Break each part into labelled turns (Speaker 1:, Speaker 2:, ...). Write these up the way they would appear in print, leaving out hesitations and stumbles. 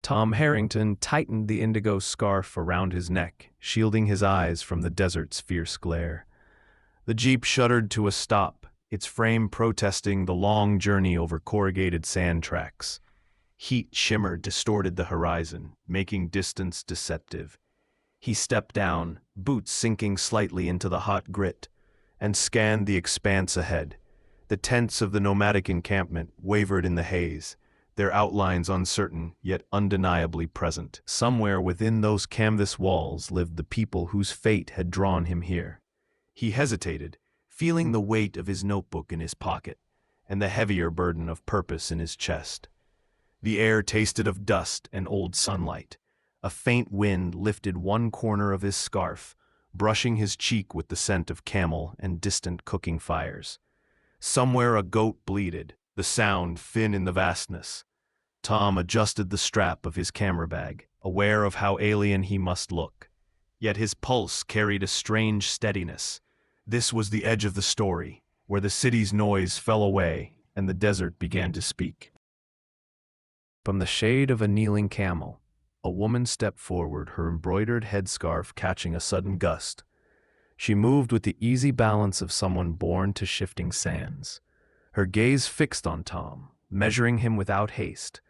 Speaker 1: Tom Harrington tightened the indigo scarf around his neck, shielding his eyes from the desert's fierce glare. The jeep shuddered to a stop, its frame protesting the long journey over corrugated sand tracks. Heat shimmer distorted the horizon, making distance deceptive. He stepped down, boots sinking slightly into the hot grit, and scanned the expanse ahead. The tents of the nomadic encampment wavered in the haze, their outlines uncertain yet undeniably present. Somewhere within those canvas walls lived the people whose fate had drawn him here. He hesitated, feeling the weight of his notebook in his pocket, and the heavier burden of purpose in his chest. The air tasted of dust and old sunlight. A faint wind lifted one corner of his scarf, brushing his cheek with the scent of camel and distant cooking fires. Somewhere a goat bleated, the sound thin in the vastness. Tom adjusted the strap of his camera bag, aware of how alien he must look. Yet his pulse carried a strange steadiness. This was the edge of the story, where the city's noise fell away and the desert began to speak. From the shade of a kneeling camel, a woman stepped forward, her embroidered headscarf catching a sudden gust. She moved with the easy balance of someone born to shifting sands. Her gaze fixed on Tom, measuring him without haste.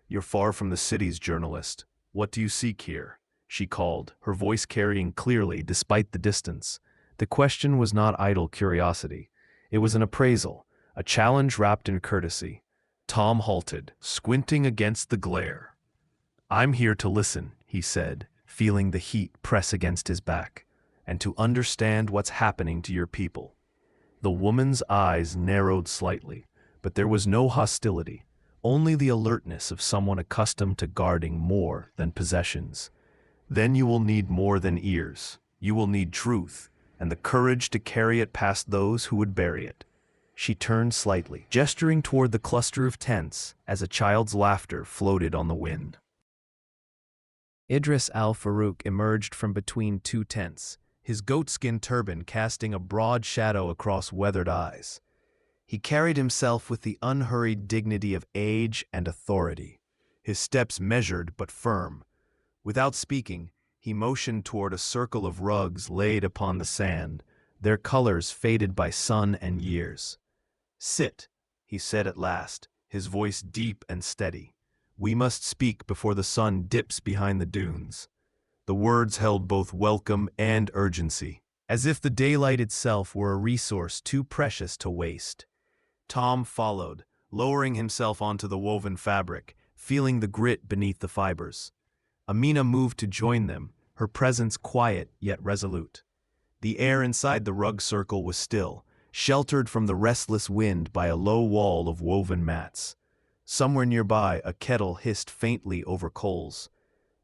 Speaker 1: "You're far from the city's journalist. What do you seek here?" she called, her voice carrying clearly despite the distance. The question was not idle curiosity. It was an appraisal, a challenge wrapped in courtesy. Tom halted, squinting against the glare. "I'm here to listen," he said, feeling the heat press against his back, "and to understand what's happening to your people." The woman's eyes narrowed slightly, but there was no hostility, only the alertness of someone accustomed to guarding more than possessions. "Then you will need more than ears. You will need truth, and the courage to carry it past those who would bury it." She turned slightly, gesturing toward the cluster of tents as a child's laughter floated on the wind. Idris al-Farouk emerged from between two tents, his goatskin turban casting a broad shadow across weathered eyes. He carried himself with the unhurried dignity of age and authority, his steps measured but firm. Without speaking, he motioned toward a circle of rugs laid upon the sand, their colors faded by sun and years. "Sit," he said at last, his voice deep and steady. "We must speak before the sun dips behind the dunes." The words held both welcome and urgency, as if the daylight itself were a resource too precious to waste. Tom followed, lowering himself onto the woven fabric, feeling the grit beneath the fibers. Amina moved to join them, her presence quiet yet resolute. The air inside the rug circle was still, sheltered from the restless wind by a low wall of woven mats. Somewhere nearby, a kettle hissed faintly over coals.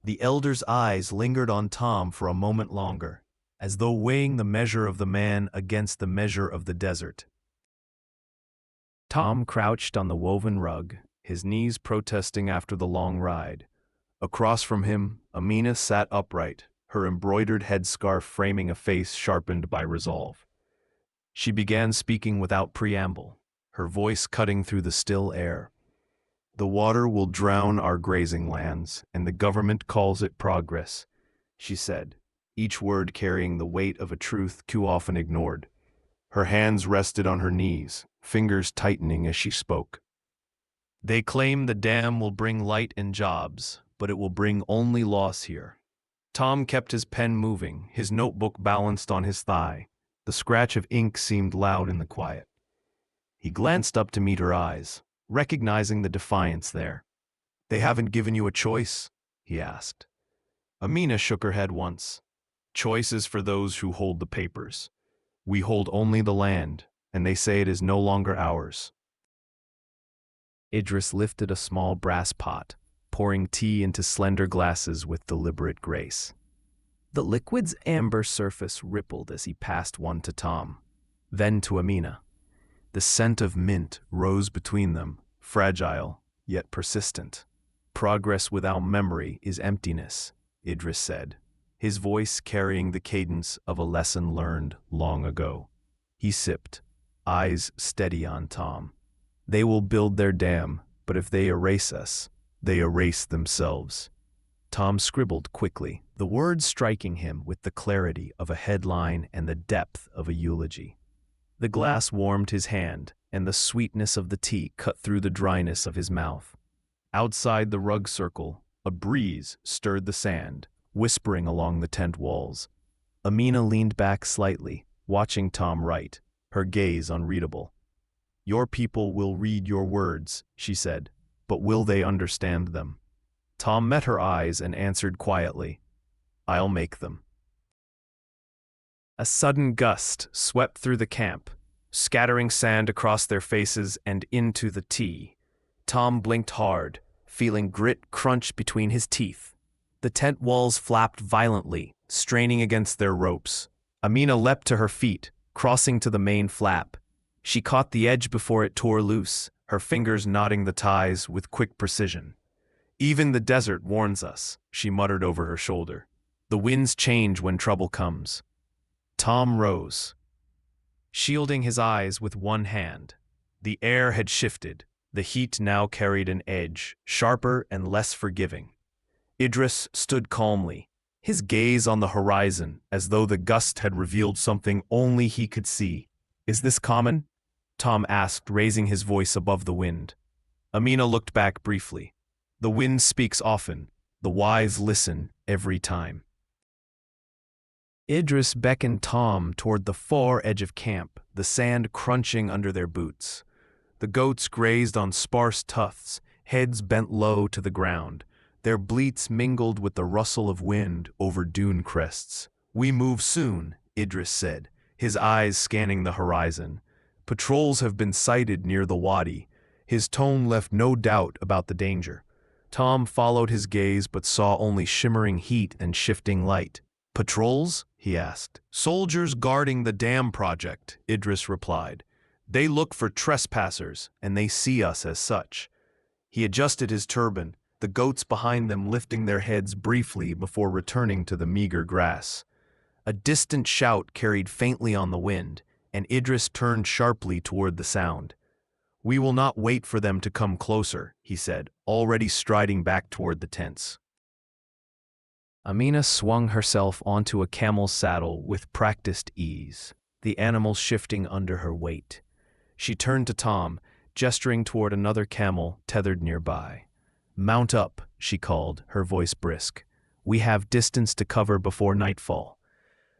Speaker 1: The elder's eyes lingered on Tom for a moment longer, as though weighing the measure of the man against the measure of the desert. Tom crouched on the woven rug, his knees protesting after the long ride. Across from him, Amina sat upright, her embroidered headscarf framing a face sharpened by resolve. She began speaking without preamble, her voice cutting through the still air. "The water will drown our grazing lands, and the government calls it progress," she said, each word carrying the weight of a truth too often ignored. Her hands rested on her knees, fingers tightening as she spoke. "They claim the dam will bring light and jobs, but it will bring only loss here." Tom kept his pen moving, his notebook balanced on his thigh. The scratch of ink seemed loud in the quiet. He glanced up to meet her eyes, recognizing the defiance there. "They haven't given you a choice?" he asked. Amina shook her head once. "Choice is for those who hold the papers. We hold only the land, and they say it is no longer ours." Idris lifted a small brass pot, pouring tea into slender glasses with deliberate grace. The liquid's amber surface rippled as he passed one to Tom, then to Amina. The scent of mint rose between them, fragile yet persistent. "Progress without memory is emptiness," Idris said, his voice carrying the cadence of a lesson learned long ago. He sipped, eyes steady on Tom. "They will build their dam, but if they erase us, They erase themselves. Tom scribbled quickly, the words striking him with the clarity of a headline and the depth of a eulogy. The glass warmed his hand, and the sweetness of the tea cut through the dryness of his mouth. Outside the rug circle, a breeze stirred the sand, whispering along the tent walls. Amina leaned back slightly, watching Tom write, her gaze unreadable. "Your people will read your words," she said, "but will they understand them?" Tom met her eyes and answered quietly, "I'll make them." A sudden gust swept through the camp, scattering sand across their faces and into the tea. Tom blinked hard, feeling grit crunch between his teeth. The tent walls flapped violently, straining against their ropes. Amina leapt to her feet, crossing to the main flap. She caught the edge before it tore loose, her fingers knotting the ties with quick precision. "Even the desert warns us," she muttered over her shoulder. "The winds change when trouble comes." Tom rose, shielding his eyes with one hand. The air had shifted. The heat now carried an edge, sharper and less forgiving. Idris stood calmly, his gaze on the horizon, as though the gust had revealed something only he could see. "Is this common?" Tom asked, raising his voice above the wind. Amina looked back briefly. "The wind speaks often. The wise listen every time." Idris beckoned Tom toward the far edge of camp, the sand crunching under their boots. The goats grazed on sparse tufts, heads bent low to the ground. Their bleats mingled with the rustle of wind over dune crests. "We move soon," Idris said, his eyes scanning the horizon. "Patrols have been sighted near the wadi." His tone left no doubt about the danger. Tom followed his gaze but saw only shimmering heat and shifting light. "Patrols?" he asked. "Soldiers guarding the dam project," Idris replied. "They look for trespassers, and they see us as such." He adjusted his turban, the goats behind them lifting their heads briefly before returning to the meager grass. A distant shout carried faintly on the wind, and Idris turned sharply toward the sound. "We will not wait for them to come closer," he said, already striding back toward the tents. Amina swung herself onto a camel's saddle with practiced ease, the animal shifting under her weight. She turned to Tom, gesturing toward another camel tethered nearby. "Mount up," she called, her voice brisk. "We have distance to cover before nightfall."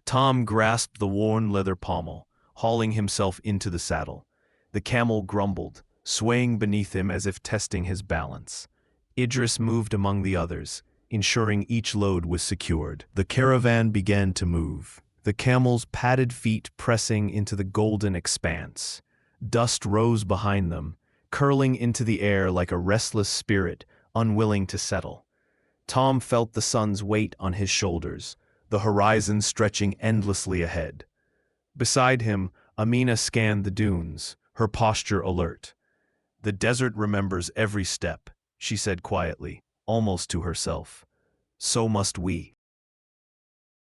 Speaker 1: Tom grasped the worn leather pommel, hauling himself into the saddle. The camel grumbled, swaying beneath him as if testing his balance. Idris moved among the others, ensuring each load was secured. The caravan began to move, the camel's padded feet pressing into the golden expanse. Dust rose behind them, curling into the air like a restless spirit, unwilling to settle. Tom felt the sun's weight on his shoulders, the horizon stretching endlessly ahead. Beside him, Amina scanned the dunes, her posture alert. "The desert remembers every step," she said quietly, almost to herself. "So must we."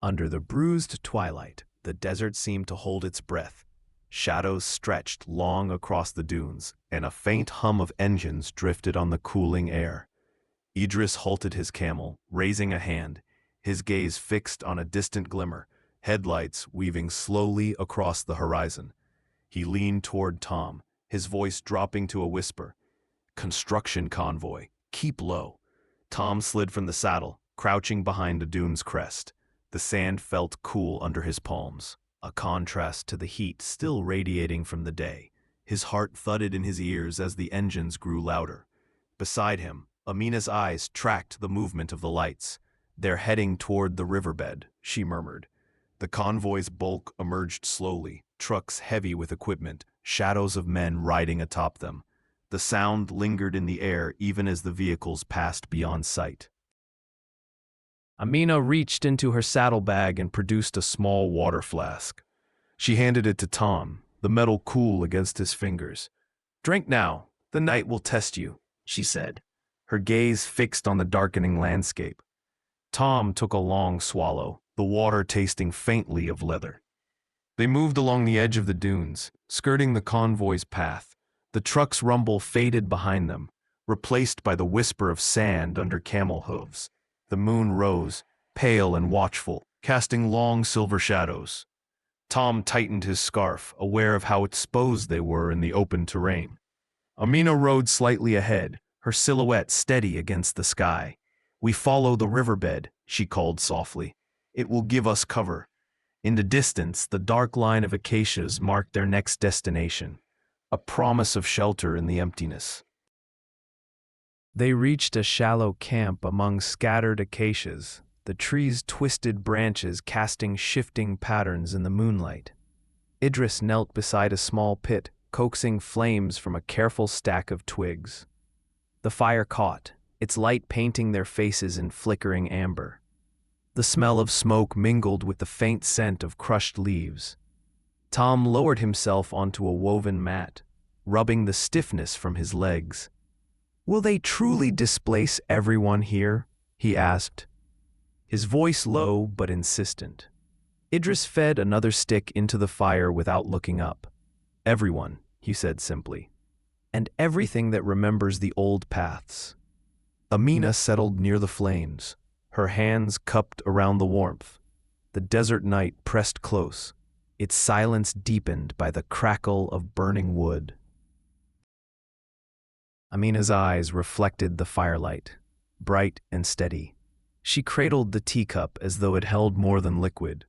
Speaker 1: Under the bruised twilight, the desert seemed to hold its breath. Shadows stretched long across the dunes, and a faint hum of engines drifted on the cooling air. Idris halted his camel, raising a hand, his gaze fixed on a distant glimmer, headlights weaving slowly across the horizon. He leaned toward Tom, his voice dropping to a whisper. "Construction convoy, keep low." Tom slid from the saddle, crouching behind the dune's crest. The sand felt cool under his palms, a contrast to the heat still radiating from the day. His heart thudded in his ears as the engines grew louder. Beside him, Amina's eyes tracked the movement of the lights. "They're heading toward the riverbed," she murmured. The convoy's bulk emerged slowly, trucks heavy with equipment, shadows of men riding atop them. The sound lingered in the air even as the vehicles passed beyond sight. Amina reached into her saddlebag and produced a small water flask. She handed it to Tom, the metal cool against his fingers. "Drink now, the night will test you," she said, her gaze fixed on the darkening landscape. Tom took a long swallow, the water tasting faintly of leather. They moved along the edge of the dunes, skirting the convoy's path. The truck's rumble faded behind them, replaced by the whisper of sand under camel hooves. The moon rose, pale and watchful, casting long silver shadows. Tom tightened his scarf, aware of how exposed they were in the open terrain. Amina rode slightly ahead, her silhouette steady against the sky. "We follow the riverbed," she called softly. "It will give us cover." In the distance, the dark line of acacias marked their next destination, a promise of shelter in the emptiness. They reached a shallow camp among scattered acacias, the trees' twisted branches casting shifting patterns in the moonlight. Idris knelt beside a small pit, coaxing flames from a careful stack of twigs. The fire caught, its light painting their faces in flickering amber. The smell of smoke mingled with the faint scent of crushed leaves. Tom lowered himself onto a woven mat, rubbing the stiffness from his legs. "Will they truly displace everyone here?" he asked, his voice low but insistent. Idris fed another stick into the fire without looking up. "Everyone," he said simply, "and everything that remembers the old paths." Amina settled near the flames, her hands cupped around the warmth. The desert night pressed close, its silence deepened by the crackle of burning wood. Amina's eyes reflected the firelight, bright and steady. She cradled the teacup as though it held more than liquid.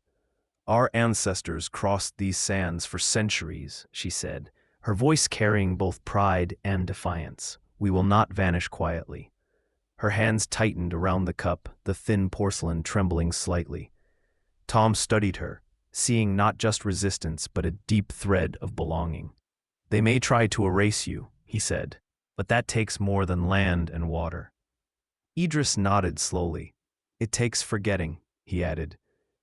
Speaker 1: "Our ancestors crossed these sands for centuries," she said, her voice carrying both pride and defiance. "We will not vanish quietly." Her hands tightened around the cup, the thin porcelain trembling slightly. Tom studied her, seeing not just resistance but a deep thread of belonging. "They may try to erase you," he said, "but that takes more than land and water." Idris nodded slowly. "It takes forgetting," he added,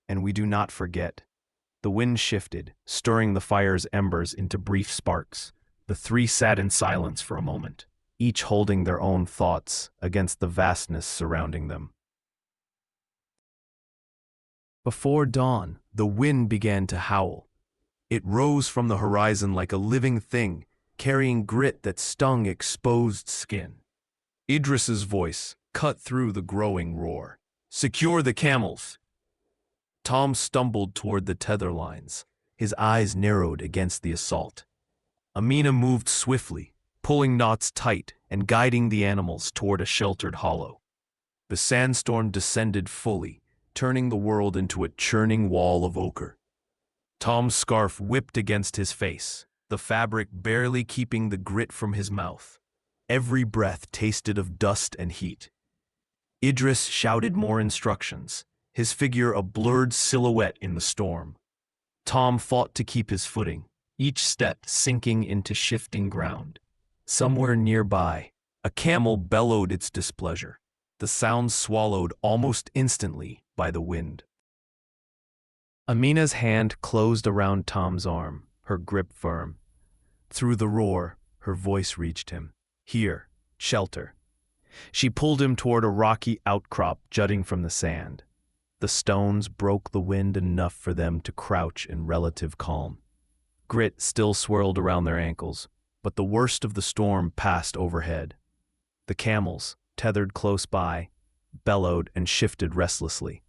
Speaker 1: "and we do not forget." The wind shifted, stirring the fire's embers into brief sparks. The three sat in silence for a moment, each holding their own thoughts against the vastness surrounding them. Before dawn, the wind began to howl. It rose from the horizon like a living thing, carrying grit that stung exposed skin. Idris's voice cut through the growing roar. "Secure the camels!" Tom stumbled toward the tether lines, his eyes narrowed against the assault. Amina moved swiftly, pulling knots tight and guiding the animals toward a sheltered hollow. The sandstorm descended fully, turning the world into a churning wall of ochre. Tom's scarf whipped against his face, the fabric barely keeping the grit from his mouth. Every breath tasted of dust and heat. Idris shouted more instructions, his figure a blurred silhouette in the storm. Tom fought to keep his footing, each step sinking into shifting ground. Somewhere nearby, a camel bellowed its displeasure, the sound swallowed almost instantly by the wind. Amina's hand closed around Tom's arm, her grip firm. Through the roar, her voice reached him. "Here, shelter." She pulled him toward a rocky outcrop jutting from the sand. The stones broke the wind enough for them to crouch in relative calm. Grit still swirled around their ankles, but the worst of the storm passed overhead. The camels, tethered close by, bellowed and shifted restlessly.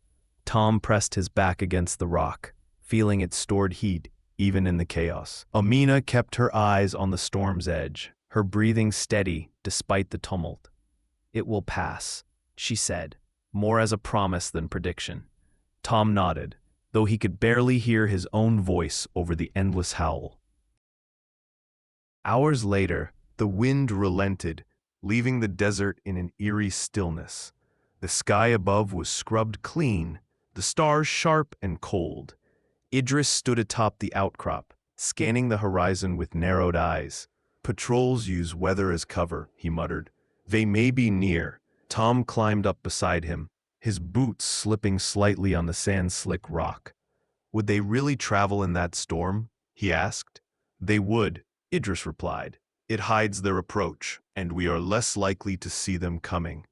Speaker 1: Tom pressed his back against the rock, feeling its stored heat even in the chaos. Amina kept her eyes on the storm's edge, her breathing steady despite the tumult. "It will pass," she said, more as a promise than prediction. Tom nodded, though he could barely hear his own voice over the endless howl. Hours later, the wind relented, leaving the desert in an eerie stillness. The sky above was scrubbed clean, the stars sharp and cold. Idris stood atop the outcrop, scanning the horizon with narrowed eyes. "Patrols use weather as cover," he muttered. "They may be near." Tom climbed up beside him, his boots slipping slightly on the sand-slick rock. "Would they really travel in that storm?" he asked. "They would," Idris replied. "It hides their approach, and we are less likely to see them coming."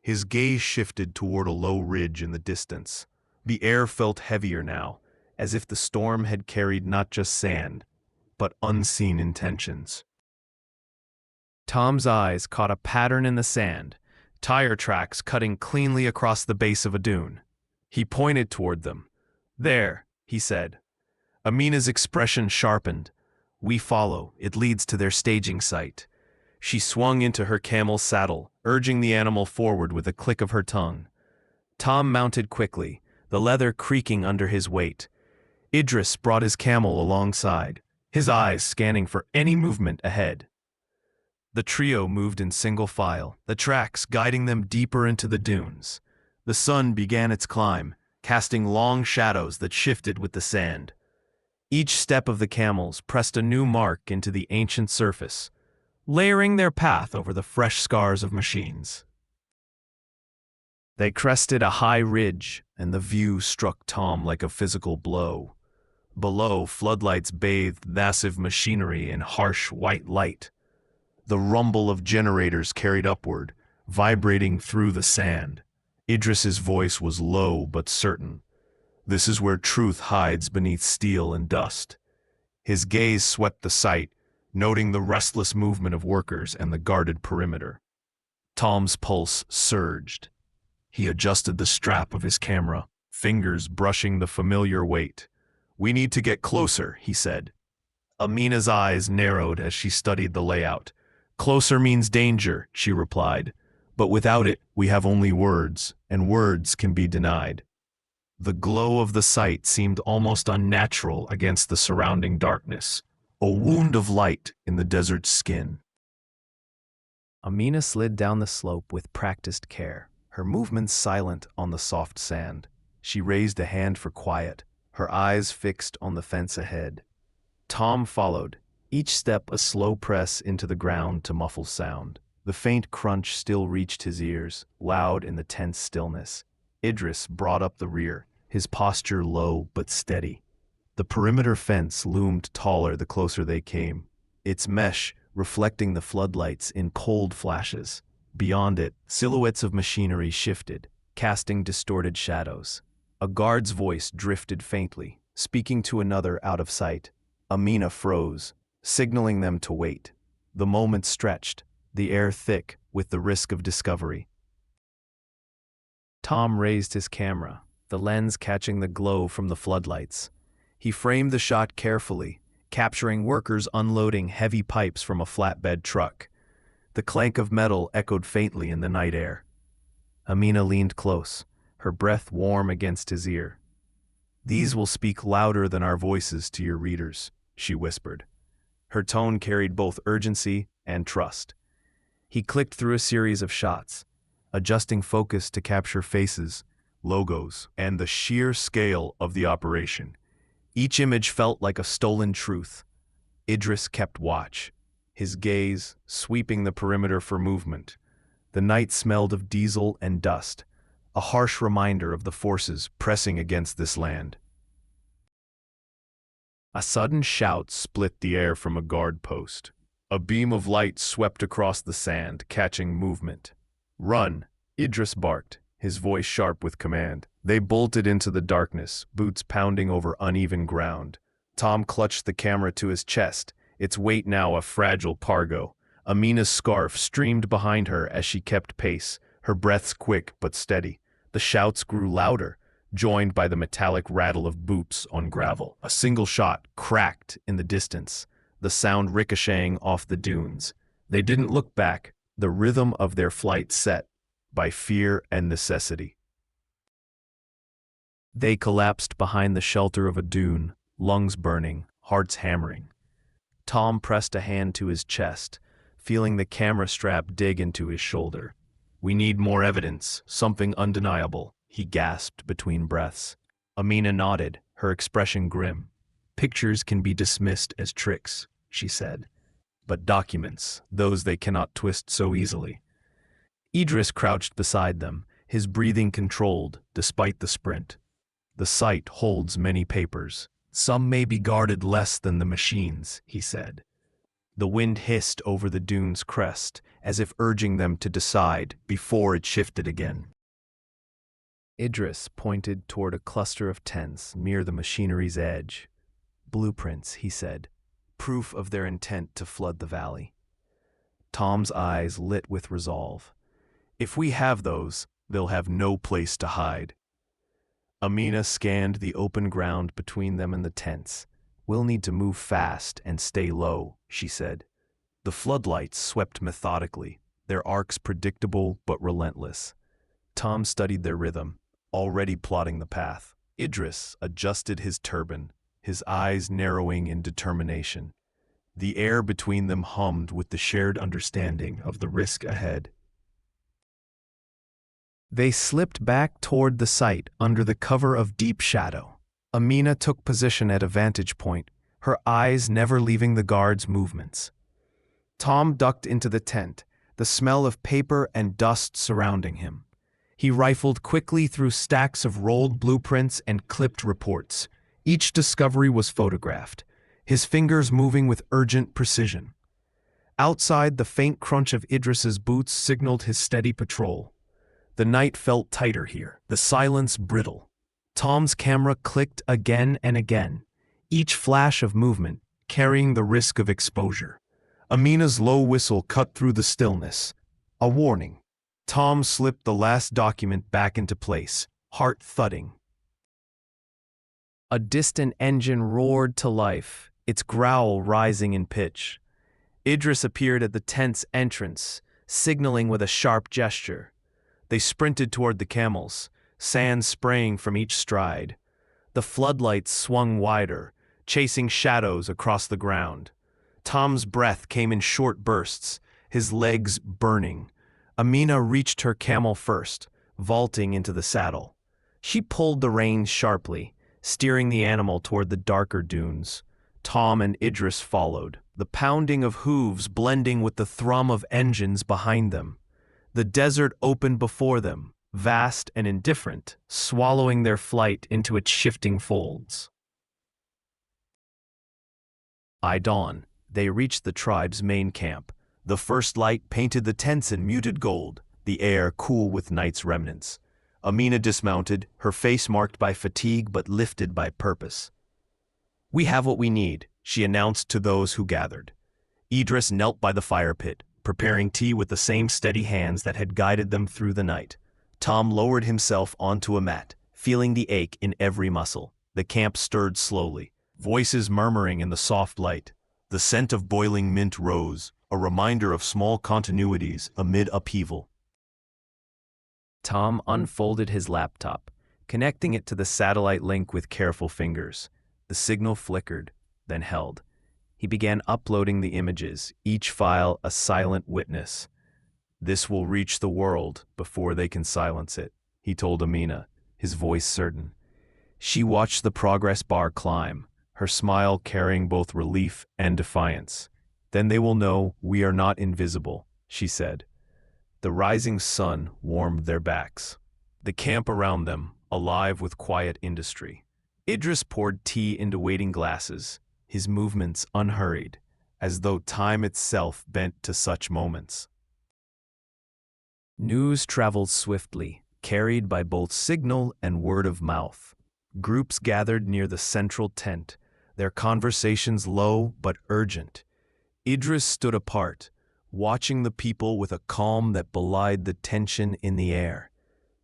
Speaker 1: His gaze shifted toward a low ridge in the distance. The air felt heavier now, as if the storm had carried not just sand, but unseen intentions. Tom's eyes caught a pattern in the sand, tire tracks cutting cleanly across the base of a dune. He pointed toward them. "There," he said. Amina's expression sharpened. "We follow. It leads to their staging site." She swung into her camel's saddle, urging the animal forward with a click of her tongue. Tom mounted quickly, the leather creaking under his weight. Idris brought his camel alongside, his eyes scanning for any movement ahead. The trio moved in single file, the tracks guiding them deeper into the dunes. The sun began its climb, casting long shadows that shifted with the sand. Each step of the camels pressed a new mark into the ancient surface, layering their path over the fresh scars of machines. They crested a high ridge, and the view struck Tom like a physical blow. Below, floodlights bathed massive machinery in harsh white light. The rumble of generators carried upward, vibrating through the sand. Idris's voice was low but certain. "This is where truth hides beneath steel and dust." His gaze swept the site, noting the restless movement of workers and the guarded perimeter. Tom's pulse surged. He adjusted the strap of his camera, fingers brushing the familiar weight. "We need to get closer," he said. Amina's eyes narrowed as she studied the layout. "Closer means danger," she replied. "But without it, we have only words, and words can be denied." The glow of the site seemed almost unnatural against the surrounding darkness, a wound of light in the desert's skin. Amina slid down the slope with practiced care, her movements silent on the soft sand. She raised a hand for quiet, her eyes fixed on the fence ahead. Tom followed, each step a slow press into the ground to muffle sound. The faint crunch still reached his ears, loud in the tense stillness. Idris brought up the rear, his posture low but steady. The perimeter fence loomed taller the closer they came, its mesh reflecting the floodlights in cold flashes. Beyond it, silhouettes of machinery shifted, casting distorted shadows. A guard's voice drifted faintly, speaking to another out of sight. Amina froze, signaling them to wait. The moment stretched, the air thick with the risk of discovery. Tom raised his camera, the lens catching the glow from the floodlights. He framed the shot carefully, capturing workers unloading heavy pipes from a flatbed truck. The clank of metal echoed faintly in the night air. Amina leaned close, her breath warm against his ear. "These will speak louder than our voices to your readers," she whispered. Her tone carried both urgency and trust. He clicked through a series of shots, adjusting focus to capture faces, logos, and the sheer scale of the operation. Each image felt like a stolen truth. Idris kept watch, his gaze sweeping the perimeter for movement. The night smelled of diesel and dust, a harsh reminder of the forces pressing against this land. A sudden shout split the air from a guard post. A beam of light swept across the sand, catching movement. "Run!" Idris barked, his voice sharp with command. They bolted into the darkness, boots pounding over uneven ground. Tom clutched the camera to his chest, its weight now a fragile pargo. Amina's scarf streamed behind her as she kept pace, her breaths quick but steady. The shouts grew louder, joined by the metallic rattle of boots on gravel. A single shot cracked in the distance, the sound ricocheting off the dunes. They didn't look back, the rhythm of their flight set by fear and necessity. They collapsed behind the shelter of a dune, lungs burning, hearts hammering. Tom pressed a hand to his chest, feeling the camera strap dig into his shoulder. "We need more evidence, something undeniable," he gasped between breaths. Amina nodded, her expression grim. "Pictures can be dismissed as tricks," she said. "But documents, those they cannot twist so easily." Idris crouched beside them, his breathing controlled despite the sprint. "The site holds many papers. Some may be guarded less than the machines," he said. The wind hissed over the dune's crest, as if urging them to decide before it shifted again. Idris pointed toward a cluster of tents near the machinery's edge. "Blueprints," he said, "proof of their intent to flood the valley." Tom's eyes lit with resolve. If we have those, they'll have no place to hide. Amina scanned the open ground between them and the tents. We'll need to move fast and stay low, she said. The floodlights swept methodically, their arcs predictable but relentless. Tom studied their rhythm, already plotting the path. Idris adjusted his turban, his eyes narrowing in determination. The air between them hummed with the shared understanding of the risk ahead. They slipped back toward the site under the cover of deep shadow. Amina took position at a vantage point, her eyes never leaving the guards' movements. Tom ducked into the tent, the smell of paper and dust surrounding him. He rifled quickly through stacks of rolled blueprints and clipped reports. Each discovery was photographed, his fingers moving with urgent precision. Outside, the faint crunch of Idris's boots signaled his steady patrol. The night felt tighter here, the silence brittle. Tom's camera clicked again and again, each flash of movement carrying the risk of exposure. Amina's low whistle cut through the stillness, a warning. Tom slipped the last document back into place, heart thudding. A distant engine roared to life, its growl rising in pitch. Idris appeared at the tent's entrance, signaling with a sharp gesture. They sprinted toward the camels, sand spraying from each stride. The floodlights swung wider, chasing shadows across the ground. Tom's breath came in short bursts, his legs burning. Amina reached her camel first, vaulting into the saddle. She pulled the reins sharply, steering the animal toward the darker dunes. Tom and Idris followed, the pounding of hooves blending with the thrum of engines behind them. The desert opened before them, vast and indifferent, swallowing their flight into its shifting folds. By dawn, they reached the tribe's main camp. The first light painted the tents in muted gold, the air cool with night's remnants. Amina dismounted, her face marked by fatigue but lifted by purpose. "We have what we need," she announced to those who gathered. Idris knelt by the fire pit, preparing tea with the same steady hands that had guided them through the night. Tom lowered himself onto a mat, feeling the ache in every muscle. The camp stirred slowly, voices murmuring in the soft light. The scent of boiling mint rose, a reminder of small continuities amid upheaval. Tom unfolded his laptop, connecting it to the satellite link with careful fingers. The signal flickered, then held. He began uploading the images, each file a silent witness. "This will reach the world before they can silence it," he told Amina, his voice certain. She watched the progress bar climb, her smile carrying both relief and defiance. "Then they will know we are not invisible," she said. The rising sun warmed their backs. The camp around them, alive with quiet industry. Idris poured tea into waiting glasses, his movements unhurried, as though time itself bent to such moments. News traveled swiftly, carried by both signal and word of mouth. Groups gathered near the central tent, their conversations low but urgent. Idris stood apart, watching the people with a calm that belied the tension in the air.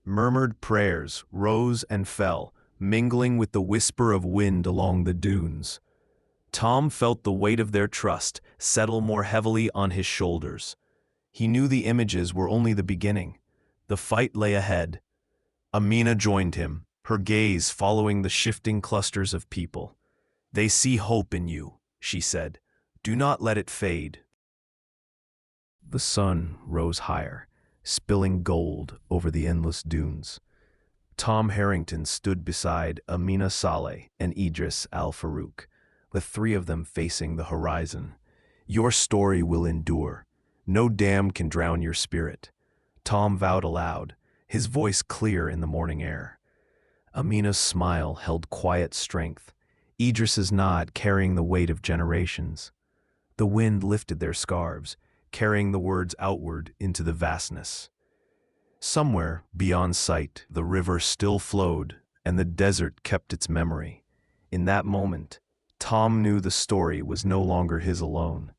Speaker 1: Murmured prayers rose and fell, mingling with the whisper of wind along the dunes. Tom felt the weight of their trust settle more heavily on his shoulders. He knew the images were only the beginning. The fight lay ahead. Amina joined him, her gaze following the shifting clusters of people. "They see hope in you," she said. "Do not let it fade." The sun rose higher, spilling gold over the endless dunes. Tom Harrington stood beside Amina Saleh and Idris Al-Farouk, the three of them facing the horizon. "Your story will endure. No dam can drown your spirit," Tom vowed aloud, his voice clear in the morning air. Amina's smile held quiet strength, Idris's nod carrying the weight of generations. The wind lifted their scarves, carrying the words outward into the vastness. Somewhere beyond sight, the river still flowed, and the desert kept its memory. In that moment, Tom knew the story was no longer his alone.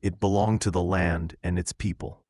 Speaker 1: It belonged to the land and its people.